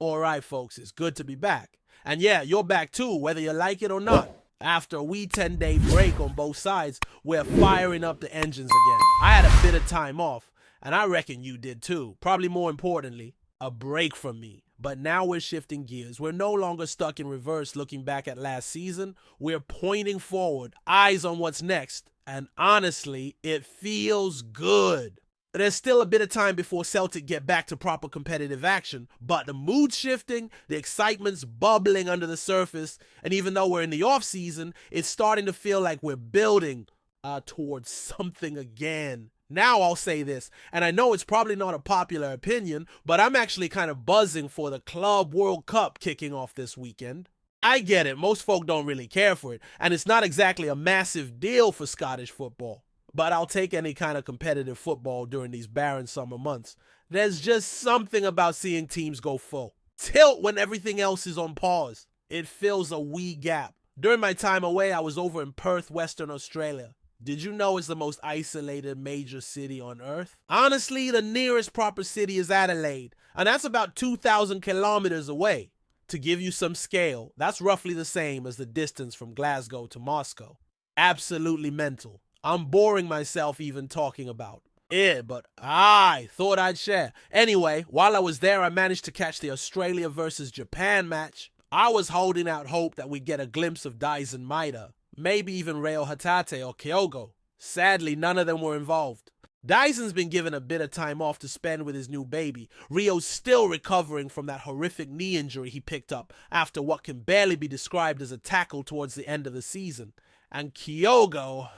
All right, folks, it's good to be back. And yeah, you're back too, whether you like it or not. After a wee 10-day break on both sides, we're firing up the engines again. I had a bit of time off, and I reckon you did too. Probably more importantly, a break from me. But now we're shifting gears. We're no longer stuck in reverse looking back at last season. We're pointing forward, eyes on what's next. And honestly, it feels good. There's still a bit of time before Celtic get back to proper competitive action, but the mood's shifting, the excitement's bubbling under the surface, and even though we're in the off-season, it's starting to feel like we're building towards something again. Now I'll say this, and I know it's probably not a popular opinion, but I'm actually kind of buzzing for the Club World Cup kicking off this weekend. I get it, most folk don't really care for it, and it's not exactly a massive deal for Scottish football. But I'll take any kind of competitive football during these barren summer months. There's just something about seeing teams go full tilt when everything else is on pause. It fills a wee gap. During my time away, I was over in Perth, Western Australia. Did you know it's the most isolated major city on Earth? Honestly, the nearest proper city is Adelaide, and that's about 2,000 kilometers away. To give you some scale, that's roughly the same as the distance from Glasgow to Moscow. Absolutely mental. I'm boring myself even talking about it, but I thought I'd share. Anyway, while I was there, I managed to catch the Australia versus Japan match. I was holding out hope that we'd get a glimpse of Daisen Maeda, maybe even Reo Hatate or Kyogo. Sadly, none of them were involved. Dyson's been given a bit of time off to spend with his new baby. Rio's still recovering from that horrific knee injury he picked up after what can barely be described as a tackle towards the end of the season. And Kyogo,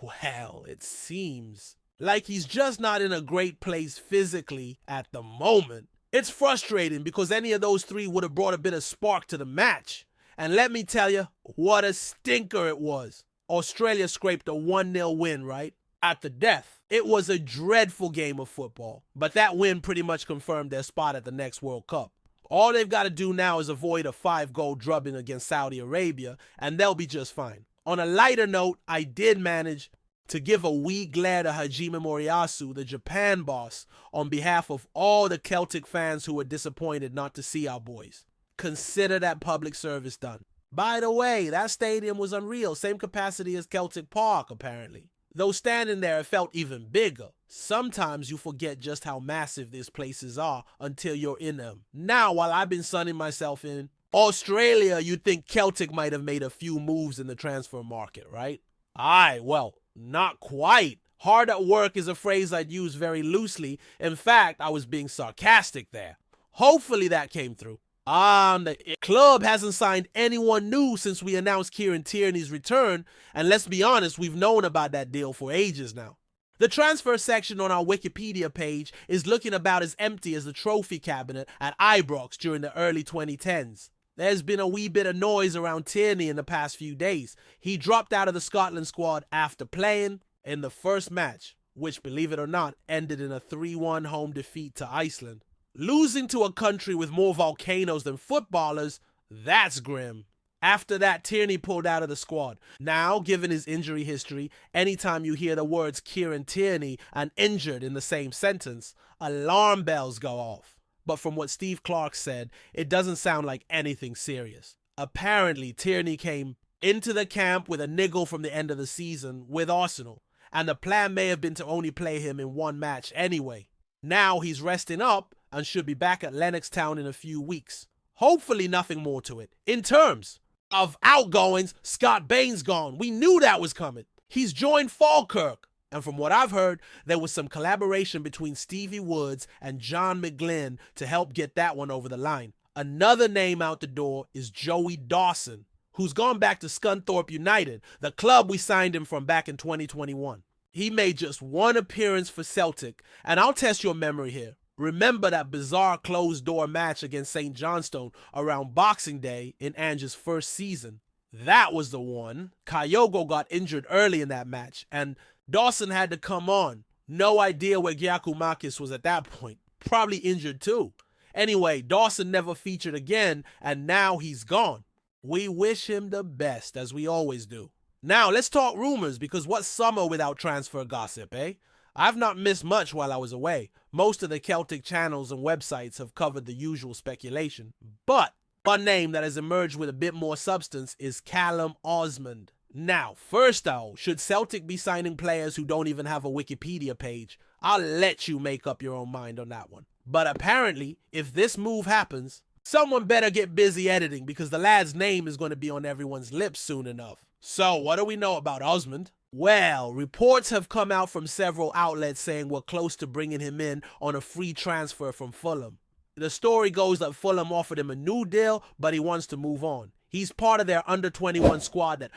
well, it seems like he's just not in a great place physically at the moment. It's frustrating because any of those three would have brought a bit of spark to the match. And let me tell you, what a stinker it was. Australia scraped a 1-0 win, right? At the death. It was a dreadful game of football, but that win pretty much confirmed their spot at the next World Cup. All they've got to do now is avoid a 5-goal drubbing against Saudi Arabia, and they'll be just fine. On a lighter note, I did manage to give a wee glare to Hajime Moriyasu, the Japan boss, on behalf of all the Celtic fans who were disappointed not to see our boys. Consider that public service done. By the way, that stadium was unreal, same capacity as Celtic Park, apparently. Though standing there, it felt even bigger. Sometimes you forget just how massive these places are until you're in them. Now, while I've been sunning myself in Australia, you'd think Celtic might have made a few moves in the transfer market, right? Aye, well, not quite. Hard at work is a phrase I'd use very loosely. In fact, I was being sarcastic there. Hopefully that came through. The club hasn't signed anyone new since we announced Kieran Tierney's return, and let's be honest, we've known about that deal for ages now. The transfer section on our Wikipedia page is looking about as empty as the trophy cabinet at Ibrox during the early 2010s. There's been a wee bit of noise around Tierney in the past few days. He dropped out of the Scotland squad after playing in the first match, which, believe it or not, ended in a 3-1 home defeat to Iceland. Losing to a country with more volcanoes than footballers, that's grim. After that, Tierney pulled out of the squad. Now, given his injury history, anytime you hear the words Kieran Tierney and injured in the same sentence, alarm bells go off. But from what Steve Clark said, it doesn't sound like anything serious. Apparently, Tierney came into the camp with a niggle from the end of the season with Arsenal, and the plan may have been to only play him in one match anyway. Now he's resting up and should be back at Lennox Town in a few weeks. Hopefully nothing more to it. In terms of outgoings, Scott Bain's gone. We knew that was coming. He's joined Falkirk. And from what I've heard, there was some collaboration between Stevie Woods and John McGlynn to help get that one over the line. Another name out the door is Joey Dawson, who's gone back to Scunthorpe United, the club we signed him from back in 2021. He made just one appearance for Celtic, and I'll test your memory here. Remember that bizarre closed-door match against St. Johnstone around Boxing Day in Ange's first season? That was the one. Kyogo got injured early in that match, and Dawson had to come on. No idea where Giacomakis was at that point. Probably injured too. Anyway, Dawson never featured again, and now he's gone. We wish him the best, as we always do. Now, let's talk rumors, because what's summer without transfer gossip, eh? I've not missed much while I was away. Most of the Celtic channels and websites have covered the usual speculation. But one name that has emerged with a bit more substance is Callum Osmond. Now, first though, should Celtic be signing players who don't even have a Wikipedia page? I'll let you make up your own mind on that one. But apparently, if this move happens, someone better get busy editing because the lad's name is going to be on everyone's lips soon enough. So, what do we know about Osmond? Well, reports have come out from several outlets saying we're close to bringing him in on a free transfer from Fulham. The story goes that Fulham offered him a new deal, but he wants to move on. He's part of their under-21 squad that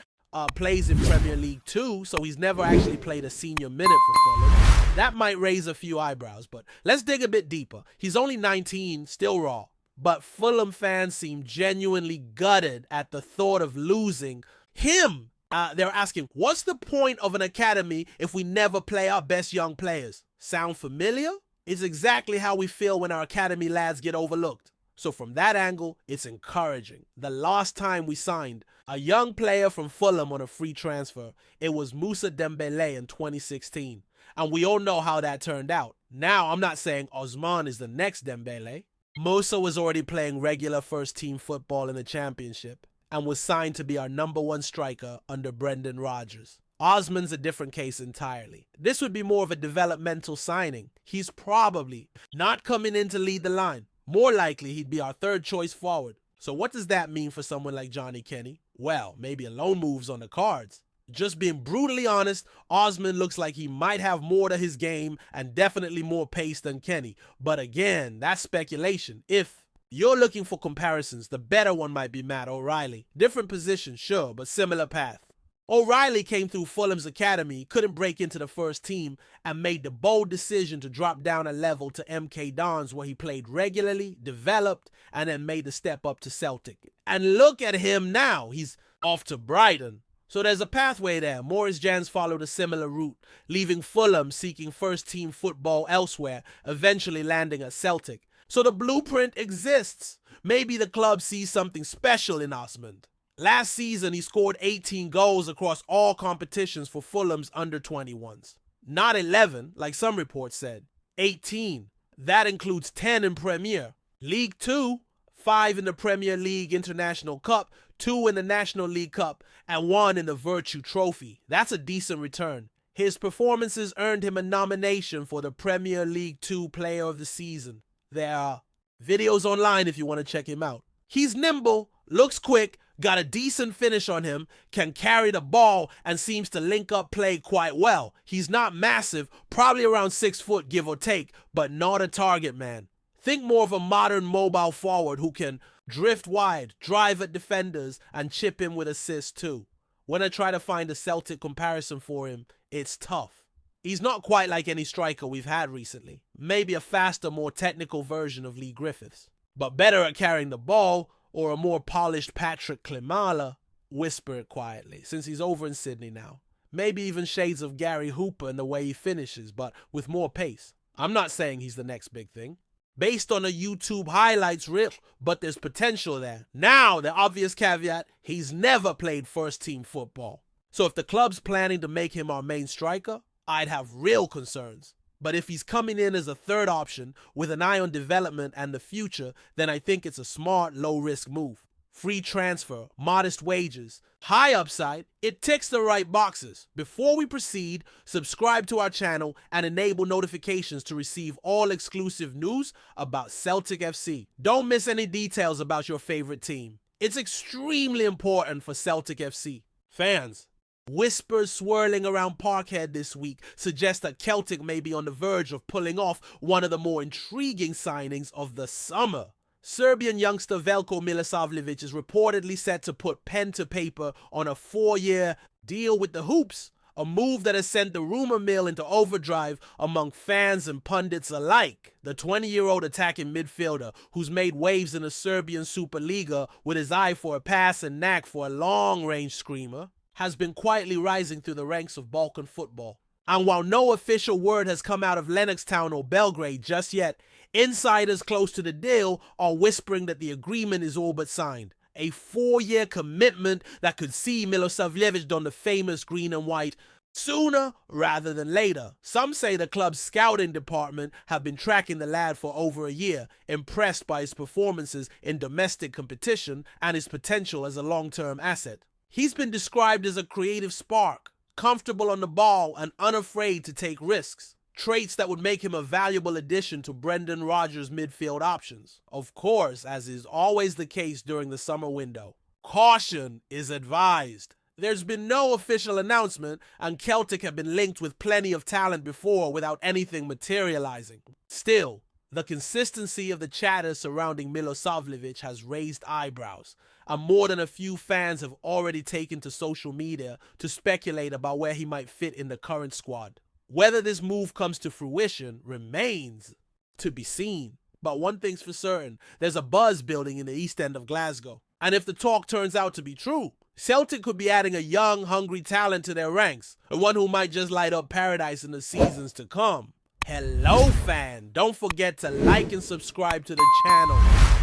plays in Premier League 2, so he's never actually played a senior minute for Fulham. That might raise a few eyebrows, but let's dig a bit deeper. He's only 19, still raw, but Fulham fans seem genuinely gutted at the thought of losing him. They're asking, what's the point of an academy if we never play our best young players? Sound familiar? It's exactly how we feel when our academy lads get overlooked. So from that angle, it's encouraging. The last time we signed a young player from Fulham on a free transfer, it was Moussa Dembélé in 2016. And we all know how that turned out. Now, I'm not saying Osman is the next Dembélé. Moussa was already playing regular first-team football in the Championship and was signed to be our #1 striker under Brendan Rodgers. Osman's a different case entirely. This would be more of a developmental signing. He's probably not coming in to lead the line. More likely, he'd be our third choice forward. So what does that mean for someone like Johnny Kenny? Well, maybe a loan move's on the cards. Just being brutally honest, Osmond looks like he might have more to his game and definitely more pace than Kenny. But again, that's speculation. If you're looking for comparisons, the better one might be Matt O'Reilly. Different position, sure, but similar path. O'Reilly came through Fulham's academy, couldn't break into the first team, and made the bold decision to drop down a level to MK Dons where he played regularly, developed, and then made the step up to Celtic. And look at him now, he's off to Brighton. So there's a pathway there. Maurice Jans followed a similar route, leaving Fulham seeking first-team football elsewhere, eventually landing at Celtic. So the blueprint exists. Maybe the club sees something special in Osmond. Last season, he scored 18 goals across all competitions for Fulham's under-21s. Not 11, like some reports said. 18. That includes 10 in Premier. League 2, 5 in the Premier League International Cup, 2 in the National League Cup, and 1 in the Virtue Trophy. That's a decent return. His performances earned him a nomination for the Premier League 2 Player of the Season. There are videos online if you want to check him out. He's nimble, looks quick, got a decent finish on him, can carry the ball, and seems to link up play quite well. He's not massive, probably around 6 foot give or take, but not a target man. Think more of a modern mobile forward who can drift wide, drive at defenders, and chip in with assists too. When I try to find a Celtic comparison for him, it's tough. He's not quite like any striker we've had recently. Maybe a faster, more technical version of Lee Griffiths. But better at carrying the ball, or a more polished Patrick Klimala, whisper it quietly, since he's over in Sydney now. Maybe even shades of Gary Hooper in the way he finishes, but with more pace. I'm not saying he's the next big thing. Based on a YouTube highlights reel, but there's potential there. Now, the obvious caveat, he's never played first-team football. So if the club's planning to make him our main striker, I'd have real concerns. But if he's coming in as a third option with an eye on development and the future, then I think it's a smart, low-risk move. Free transfer, modest wages, high upside, it ticks the right boxes. Before we proceed, subscribe to our channel and enable notifications to receive all exclusive news about Celtic FC. Don't miss any details about your favorite team. It's extremely important for Celtic FC. Fans, whispers swirling around Parkhead this week suggest that Celtic may be on the verge of pulling off one of the more intriguing signings of the summer. Serbian youngster VELJKO MILOSAVLJEVIC is reportedly set to put pen to paper on a 4-year deal with the Hoops, a move that has sent the rumor mill into overdrive among fans and pundits alike. The 20-year-old attacking midfielder, who's made waves in the Serbian Superliga with his eye for a pass and knack for a long-range screamer, has been quietly rising through the ranks of Balkan football. And while no official word has come out of Lennoxtown or Belgrade just yet, insiders close to the deal are whispering that the agreement is all but signed. A 4-year commitment that could see Milosavljevic don the famous green and white sooner rather than later. Some say the club's scouting department have been tracking the lad for over a year, impressed by his performances in domestic competition and his potential as a long-term asset. He's been described as a creative spark, comfortable on the ball and unafraid to take risks. Traits that would make him a valuable addition to Brendan Rodgers' midfield options. Of course, as is always the case during the summer window, caution is advised. There's been no official announcement, and Celtic have been linked with plenty of talent before without anything materializing. Still, the consistency of the chatter surrounding MILOSAVLJEVIC has raised eyebrows, and more than a few fans have already taken to social media to speculate about where he might fit in the current squad. Whether this move comes to fruition remains to be seen. But one thing's for certain, there's a buzz building in the East End of Glasgow. And if the talk turns out to be true, Celtic could be adding a young, hungry talent to their ranks, and one who might just light up paradise in the seasons to come. Hello, fan! Don't forget to like and subscribe to the channel,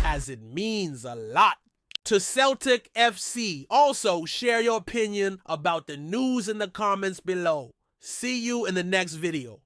as it means a lot. To Celtic FC, also share your opinion about the news in the comments below. See you in the next video.